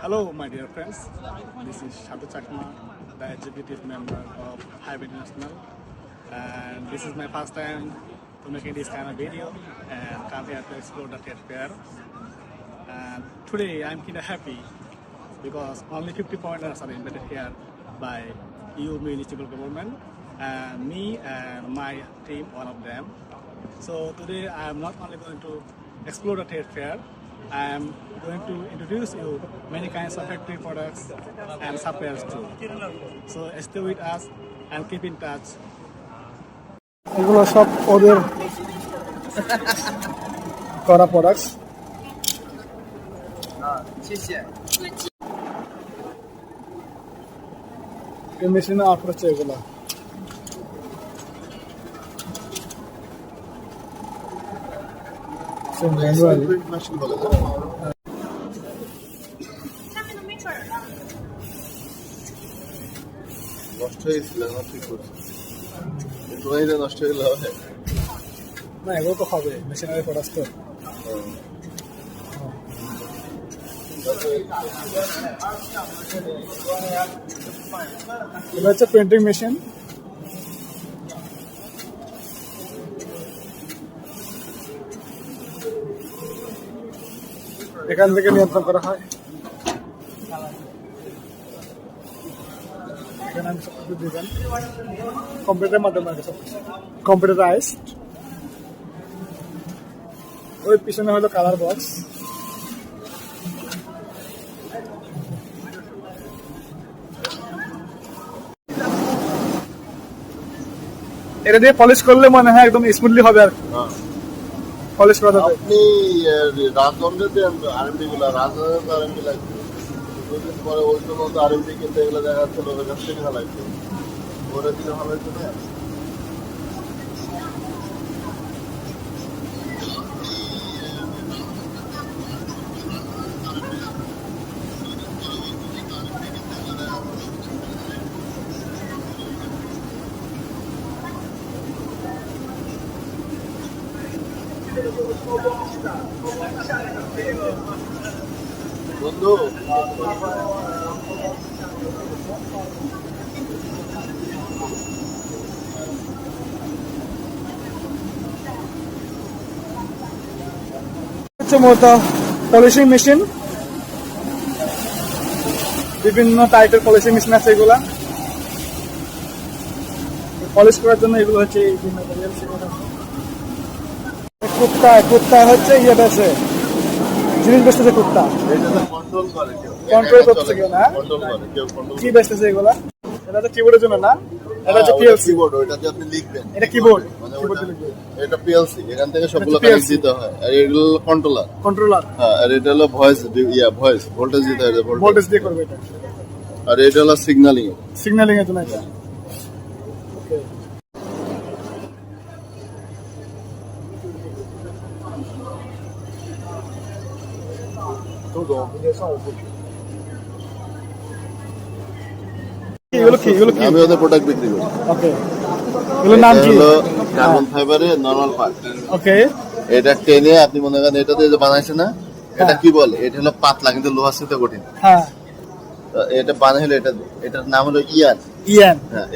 Hello, my dear friends. This is Shadu Chakma, the executive member of Hive International, and this is my first time to making this kind of video and come here to explore the trade fair. And today I'm kind of happy because only 50 foreigners are invited here by EU municipal government, and me and my team, one of them. So today I am not only going to explore the trade fair, I am going to introduce you many kinds of factory products and suppliers too. So stay with us and keep in touch. এগুলো সব ওদের করা products. এই মেশিনে offer হচ্ছে এগুলো। নষ্ট হয়েছিল না, ঠিক করছে নষ্ট হয়ে গেলে হবে না, এগুলো তো হবে মেশিনারি প্রোডাক্টস তো। এটা হচ্ছে প্রিন্টিং মেশিন। এখান থেকে নিয়ন্ত্রণ করা হয়। এখানে আমি সব কিছু দিবেন কম্পিউটারের মাধ্যমে, কম্পিউটারাইজড। ওই পিছনে হলো কালার বক্স। এটা দিয়ে পলিশ করলে মনে হয় একদম স্মুথলি হবে আর পলিশ করা যাবে। আপনি রাজদণ্ডে আরএমডি গুলো রাজদণ্ডে আরএমডি লাগবে, দুদিন পরে ওই সমস্ত আরএমডি কিনতে এগুলো দেখা যাচ্ছে লোকের কাছ থেকে লাগবে, ওরা দিলে ভালো হতো না। বন্ধু মূলত পলিশিং মেশিন, বিভিন্ন টাইপের পলিশিং মেশিন আছে। এগুলা পলিশ করার জন্য এগুলো হচ্ছে কুত্তা হচ্ছে ইয়ে বেছে জিনিস বেচতেছে। কুত্তা কন্ট্রোল করতেছে কেউ না, কি বেচতেছে এগুলা? এটা তো কিবোর্ডের জন্য না, এটা হচ্ছে পিএলসি কিবোর্ড, ওইটাতে আপনি লিখবেন। এটা কিবোর্ড, এটা পিএলসি, এখান থেকে সবগুলো কানেক্ট দিতে হয়। আর এগুলো কন্ট্রোলার। হ্যাঁ, আর এটা হলো ভয়েস ভোল্টেজ দিতে হয়, ভোল্টেজ দিয়ে করবে এটা। আর এটা হলো সিগন্যালিং এর জন্য এটা। আমি ওদের প্রোডাক্ট বিক্রি করি। ওকে, এগুলোর নাম কি? কার্বন ফাইবারের নরমাল পার্ট। ওকে, এটা টেনে আপনি মনে করেন এটাতে যে বানাইছে না, এটা কি বলে, এটা হলো পাতলা কিন্তু লোহার সাথে কঠিন। হ্যাঁ, এটা বানাই হলো এটার নাম হলো ইয়ান। হ্যাঁ,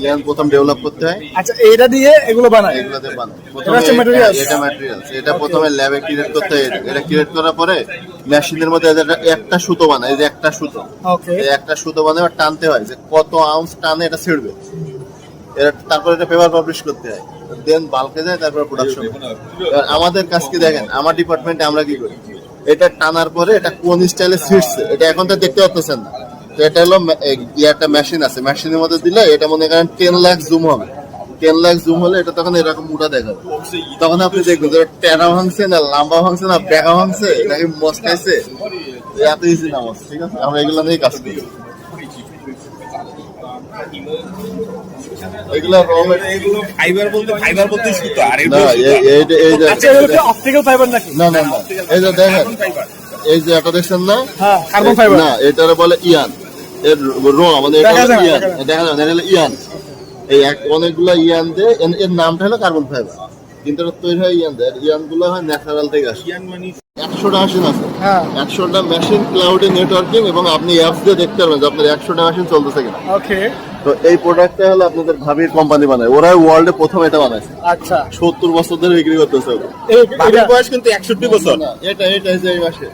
ইয়ান প্রথম ডেভেলপ করতে হয়। আচ্ছা, এইটা দিয়ে এগুলো বানায়। এগুলোতে বানায় প্রথমে এটা ম্যাটেরিয়ালস। এটা প্রথমে ল্যাবে ক্রিয়েট করতে হয়। এটা ক্রিয়েট করার পরে মেশিনের মধ্যে একটা সুতো বানায়। এই যে একটা সুতো, এই একটা সুতো বানায় আর টানতে হয় যে কত আউন্স টানে এটা ছিড়বে। এটা তারপর এটা পেপার পাবলিশ করতে হয়, দেন বাল্কে যায়, তারপর প্রোডাকশন। আমাদের কাজ কি দেখেন, আমার ডিপার্টমেন্টে আমরা কি করি, এটা টানার পরে এটা কোন স্টাইলে ছিড়ছে এটা এখন তো দেখতে পাচ্ছেন না। তো এটা হলো একটা মেশিন আছে, মেশিনের মধ্যে দিলে এটা মনে করেন 10 লাখ জুম হবে। 10 লাখ জুম হলে এটা তখন এরকম উঠা দেখাবে। তখন আপনি দেখবেন যে টেরা ভাঙছে না, লাম্বা ভাঙছে না, বেকা ভাঙছে, এটাকে মস্কাইছে, এত ইজি না। ঠিক আছে, আমরা এগুলো নিয়েই কাজ করি। এগুলো ফাইবার বলতে সুতো, আর অপটিক্যাল ফাইবার নাকি? না, এই যে দেখেন, এই যে এটা দেখছেন না, কার্বন ফাইবার না, এটারে বলে ইয়ান। এর মানে এটা ইয়ান, দেখা যায় না, এটা হলো ইয়ান। এই অনেকগুলো ইয়ান দিয়ে এর নামটা হলো কার্বন ফাইবার, কিন্তু তৈরি হয় ইয়ান দিয়ে। ইয়ান গুলো হয় ন্যাচারাল থেকে আসে। 100টা মেশিন আছে, হ্যাঁ 100টা মেশিন ক্লাউডে নেটওয়ার্কিং, এবং আপনি অ্যাপস দিয়ে দেখতে পারবেন যে আপনার 100টা মেশিন চলতেছে কিনা। ওকে তো এই প্রোডাক্টটা হলো আপনাদের ভাবির কোম্পানি বানায়, ওরাই ওয়ার্ল্ডে প্রথম এটা বানাইছে। আচ্ছা 70 বছর ধরে বিক্রি করতেছে ওরা। বাবির বয়স কিন্তু 61 বছর। না, এটা যে এই মাসে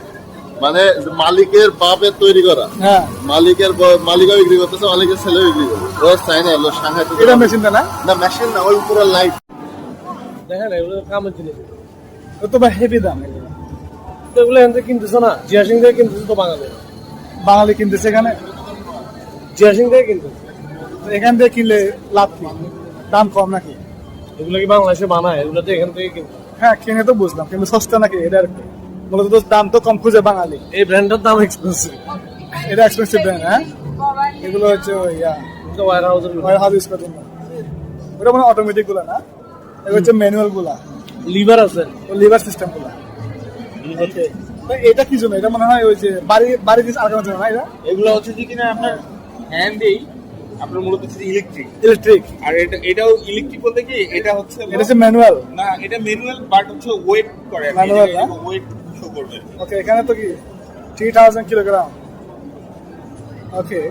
মানে মালিকের বাপের তৈরি করা, হ্যাঁ মালিকও বিক্রি করতেছে, মালিকের ছেলে বিক্রি করে। ও চাইনা হলো সাংহাই থেকে। এটা মেশিনটা না না মেশিন না, ওই পুরো লাইট। দেখেন এগুলো কামের জিনিস, ও তো ভাই হেভি দাম এগুলো। তো এগুলো এখান থেকে কিনতেছে না, জিয়া সিং থেকে কিনতেছে তো বাঙালি, বাঙালি কিনতেছে এখানে, জিয়া সিং থেকে কিনতেছে। তো এখান থেকে কিনলে লাভ কি, দাম কম নাকি? এগুলো কি বাংলাদেশে বানায়? এগুলো তো এখান থেকে কিনতে। হ্যাঁ কিনে তো বুঝলাম, কিন্তু সস্তা নাকি এটা আর কি? মূলত তো দাম তো কম খুঁজে বাঙালি। এই ব্র্যান্ডের দাম এক্সপেন্সিভ। এটা এক্সপেন্সিভ ব্র্যান্ড, হ্যাঁ এগুলো হচ্ছে ওই ওয়ার হাউসের ওয়ার হাউস ইউজ করার জন্য। ওটা মানে অটোমেটিক গুলা না, এগুলো হচ্ছে ম্যানুয়াল গুলা, লিভার আছে, লিভার সিস্টেম গুলা। ওকে, এটা কি জন্য? এটা মনে হয় ওই যে বাড়ি দিয়ে আলাদা জন্য না এটা? এগুলো হচ্ছে যে কিনা আপনার হ্যান্ডেই, আপনার মূলত হচ্ছে ইলেকট্রিক। ইলেকট্রিক। আর এটাও ইলেকট্রিক বলতে কি এটা হচ্ছে এটা হচ্ছে ম্যানুয়াল না, এটা ম্যানুয়াল, বাট হচ্ছে ওয়েট করে, Manual না? ওয়েট শো করবে। ওকে, এখানে তো কি 3000 কিলোগ্রাম। ওকে,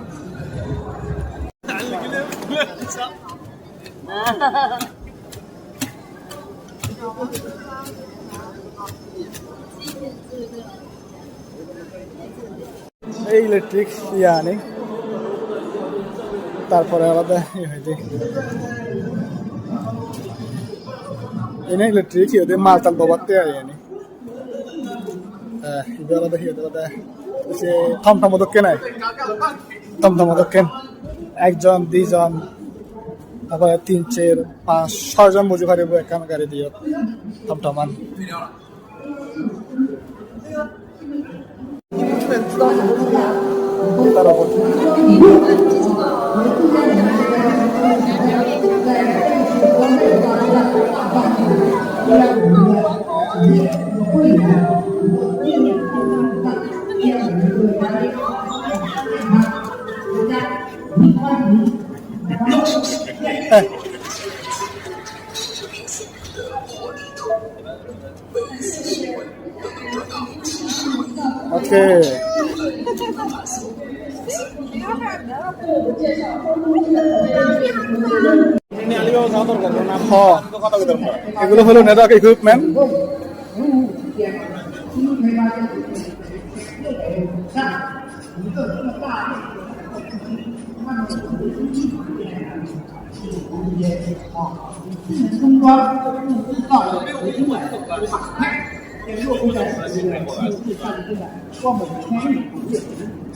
এই ইলেকট্রিক আনি, তারপরে আলাদা ini ইলেকট্রিক ইয়ে মালটাল বাবাতে আনি itu আলাদা আলাদা সে থমথম দোকান নাই, থমথম দোকান 1 জন 2 জন তারপরে 3 4 5 6 জন বুঝে পারিব একখান গাড়ি দিয়ে থমথমান। তার উপর ওকে এগুলো হলো নেটওয়ার্ক ইকুইপমেন্ট।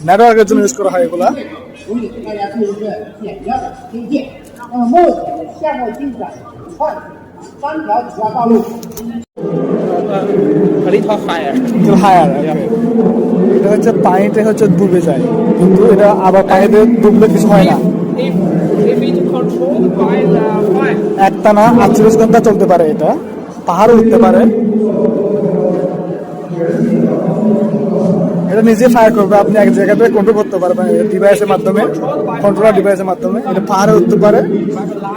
নেটওয়ার্কের জন্য ইউজ করা হয় এগুলা। এটা হচ্ছে পানিতে হচ্ছে ডুবে যায়, কিন্তু এটা আবার পানিতে ডুবলে কিছু হয় না। একটানা 48 ঘন্টা চলতে পারে, এটা পাহাড়ে উঠতে পারে। এটা নিজে ফায়ার করবে, আপনি এক জায়গা থেকে কন্ট্রোল করতে পারবেন ডিভাইসের মাধ্যমে, কন্ট্রোলার ডিভাইসের মাধ্যমে। এটা পাহাড়ে উঠতে পারে,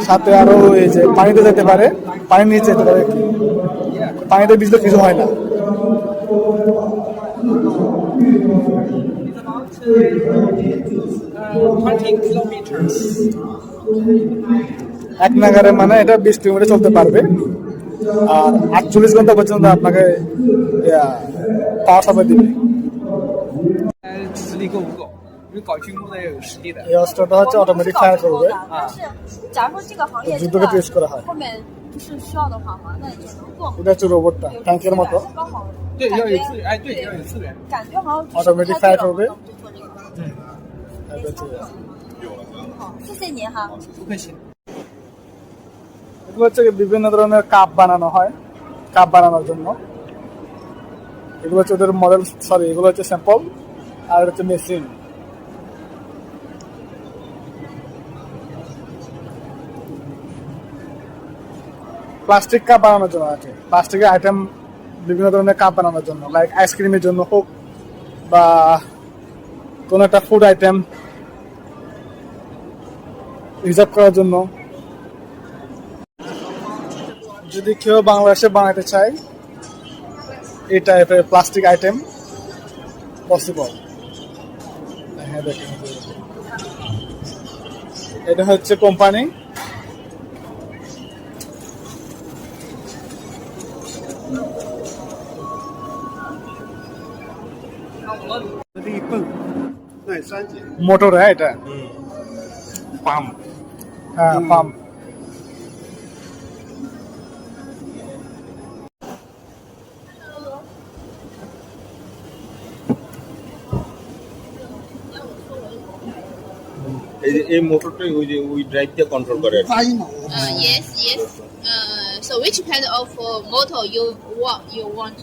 সাথে আরো এই যে পানিতে যেতে পারে, পানির নিচে যেতে পারে। পানিতে ভিজলে কিছু হয় না। এক নাগারে মানে এটা 20 কিলোমিটার চলতে পারবে, আর 48 ঘন্টা পর্যন্ত আপনাকে পাওয়ার সাপ্লাই দিবে। এই অস্ত্রটা হচ্ছে অটোমেটিক ফায়ার করবে, যুদ্ধকে টেস্ট করা হয়। এটা হচ্ছে রোবটটা, ট্যাঙ্কের মতো অটোমেটিক ফায়ার করবে। এগুলো হচ্ছে বিভিন্ন ধরনের কাপ বানানো হয়, কাপ বানানোর জন্য। এগুলো হচ্ছে ওদের মডেল, সরি এগুলো হচ্ছে স্যাম্পল, আর হচ্ছে মেশিন। প্লাস্টিক কাপ বানানোর জন্য আছে, প্লাস্টিকের আইটেম বিভিন্ন ধরনের কাপ বানানোর জন্য, লাইক আইসক্রিমের জন্য হোক বা কোনো একটা ফুড আইটেম রিজার্ভ করার জন্য। যদি কেউ বাংলাদেশে বানাতে চায় এই টাইপের প্লাস্টিক আইটেম পসিবল। হ্যাঁ দেখেন, এটা হচ্ছে কোম্পানি। মোটর, হ্যাঁ এটা পাম্প। হ্যাঁ পাম্প। এই মোটরটাই ওই ড্রাইভ দিয়ে কন্ট্রোল করে আর কি। Yes, yes. So which kind of motor you want?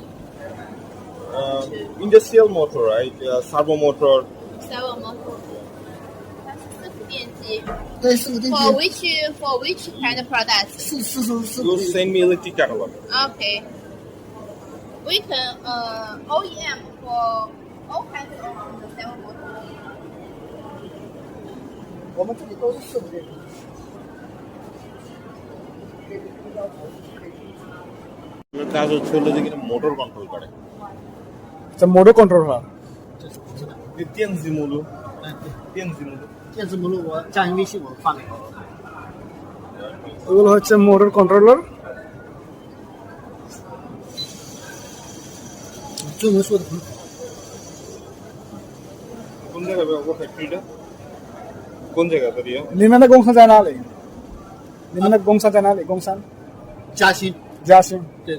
Industrial motor, right? Servo motor. Servo motor. 它是4个电机。For which kind of products? You send me electric catalog. Okay. We can OEM for all kinds of the servo motor. 我们这里都是4个电机。 কাজ হচ্ছে হলো যে কিনা motor control করে। আচ্ছা, motor control হয়। 电子目录，电子目录。电子目录我加你微信，我发给你。 এগুলো হচ্ছে মোটর কন্ট্রোলার।中文说的很好。 কোন জায়গায় বাবু ফ্যাক্টরিটা? কোন জায়গা দাঁড়িয়ে?你们的公司在哪里？你们的公司在哪里？工商？嘉兴，嘉兴。对。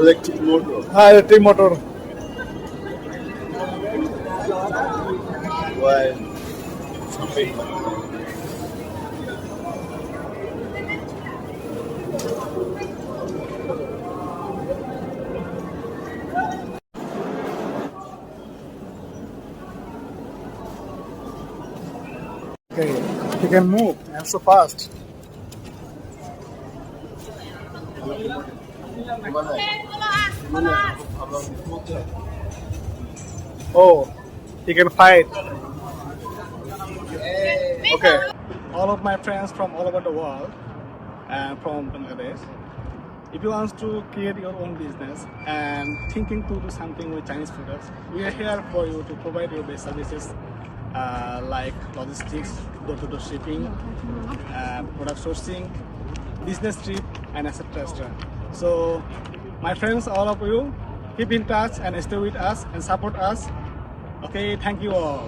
Electric motor. হ্যাঁ, electric motor. Why? Okay, you can move and so fast. Oh, you can fight. Okay. All of my friends from all over the world and from Bangladesh, if you want to create your own business and thinking to do something with Chinese products, we are here for you to provide you best services like logistics, door-to-door shipping, product sourcing, business trip, and etc. So, my friends, all of you, keep in touch and stay with us and support us. Okay, thank you all.